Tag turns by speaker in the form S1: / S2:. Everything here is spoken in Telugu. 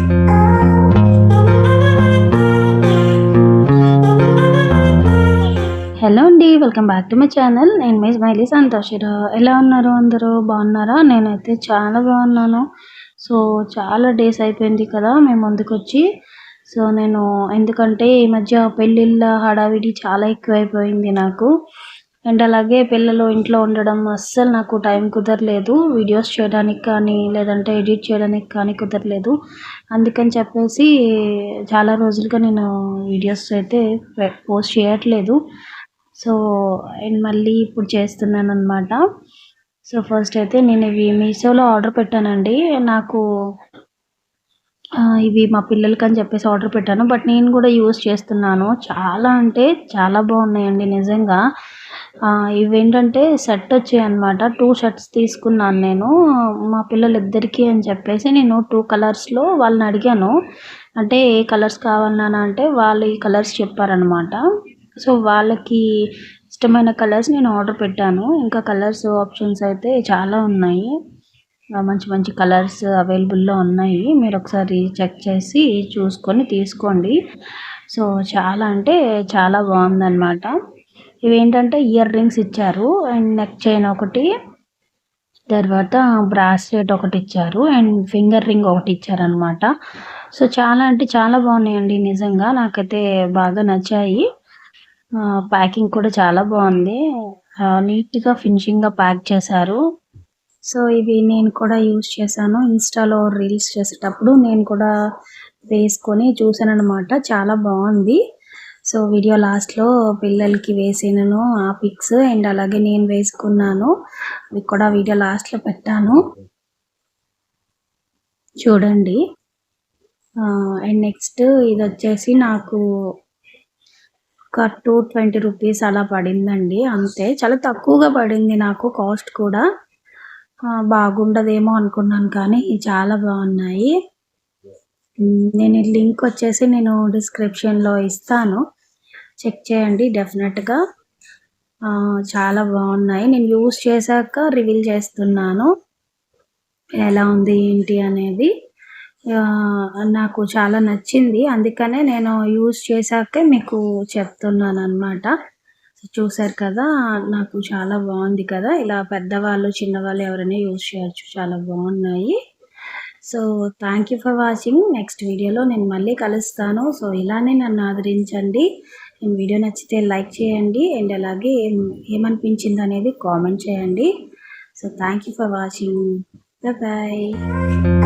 S1: హలో అండి. Welcome back to my channel. నేను మీ స్మైలీ సంతోషిరా. ఎలా ఉన్నారు అందరూ? బాగున్నారా? నేనైతే చాలా బాగున్నాను. సో, చాలా డేస్ అయిపోయింది కదా మేము ముందుకొచ్చి. సో, నేను ఎందుకంటే ఈ మధ్య పెళ్ళిళ్ళ హడావిడి చాలా ఎక్కువైపోయింది నాకు. అండ్ అలాగే పిల్లలు ఇంట్లో ఉండడం అస్సలు నాకు టైం కుదరలేదు. వీడియోస్ చేయడానికి కానీ, లేదంటే ఎడిట్ చేయడానికి కానీ కుదరలేదు. అందుకని చెప్పేసి చాలా రోజులుగా నేను వీడియోస్ అయితే పోస్ట్ చేయట్లేదు. సో, అండ్ మళ్ళీ ఇప్పుడు చేస్తున్నాననమాట. సో, ఫస్ట్ అయితే నేను ఇవి మీషోలో ఆర్డర్ పెట్టానండి. నాకు ఇవి మా పిల్లలకని చెప్పేసి ఆర్డర్ పెట్టాను. బట్ నేను కూడా యూజ్ చేస్తున్నాను. చాలా అంటే చాలా బాగున్నాయండి నిజంగా. ఇవేంటంటే సెట్ వచ్చాయన్నమాట. 2 షర్ట్స్ తీసుకున్నాను నేను. మా పిల్లలిద్దరికీ అని చెప్పేసి నేను 2 కలర్స్‌లో వాళ్ళని అడిగాను. అంటే ఏ కలర్స్ కావాలి నాన్న అంటే వాళ్ళు ఈ కలర్స్ చెప్పారనమాట. సో, వాళ్ళకి ఇష్టమైన కలర్స్ నేను ఆర్డర్ పెట్టాను. ఇంకా కలర్స్ ఆప్షన్స్ అయితే చాలా ఉన్నాయి. మంచి మంచి కలర్స్ అవైలబుల్‌లో ఉన్నాయి. మీరొకసారి చెక్ చేసి చూసుకొని తీసుకోండి. సో, చాలా అంటే చాలా బాగుందనమాట. ఇవేంటంటే ఇయర్ రింగ్స్ ఇచ్చారు. అండ్ నెక్ చైన్ ఒకటి, తర్వాత బ్రాస్లెట్ ఒకటిచ్చారు. అండ్ ఫింగర్ రింగ్ ఒకటిచ్చారనమాట. సో, చాలా అంటే చాలా బాగున్నాయండి నిజంగా. నాకైతే బాగా నచ్చాయి. ప్యాకింగ్ కూడా చాలా బాగుంది. నీట్‌గా ఫినిషింగ్‌గా ప్యాక్ చేశారు. సో, ఇవి నేను కూడా యూజ్ చేశాను. ఇన్‌స్టాలో రీల్స్ చేసేటప్పుడు నేను కూడా వేసుకొని చూసాననమాట. చాలా బాగుంది. సో, వీడియో లాస్ట్‌లో పిల్లలకి వేసినను ఆ పిక్స్ అండ్ అలాగే నేను వేసుకున్నాను. అవి కూడా వీడియో లాస్ట్‌లో పెట్టాను. చూడండి. అండ్ నెక్స్ట్ ఇదొచ్చేసి నాకు ఒక 220 రూపీస్ అలా పడిందండి అంతే. చాలా తక్కువగా పడింది నాకు కాస్ట్ కూడా. బాగుండదేమో అనుకున్నాను కానీ చాలా బాగున్నాయి. నేను ఈ లింక్ వచ్చేసి నేను డిస్క్రిప్షన్‌లో ఇస్తాను. చెక్ చేయండి డెఫినెట్‌గా. చాలా బాగున్నాయి. నేను యూజ్ చేశాక రివీల్ చేస్తున్నాను. ఎలా ఉంది ఏంటి అనేది. నాకు చాలా నచ్చింది. అందుకనే నేను యూజ్ చేశాకే మీకు చెప్తున్నాననమాట. చూసారు కదా! నాకు చాలా బాగుంది కదా! ఇలా పెద్దవాళ్ళు, చిన్నవాళ్ళు ఎవరైనా యూజ్ చేయొచ్చు. చాలా బాగున్నాయి. So, thank you for watching. Next వీడియోలో నేను మళ్ళీ కలుస్తాను. సో, ఇలానే నన్ను ఆదరించండి. వీడియో నచ్చితే లైక్ చేయండి. అండ్ అలాగే ఏమనిపించిందనేది కామెంట్ చేయండి. So, thank you for watching. Bye bye.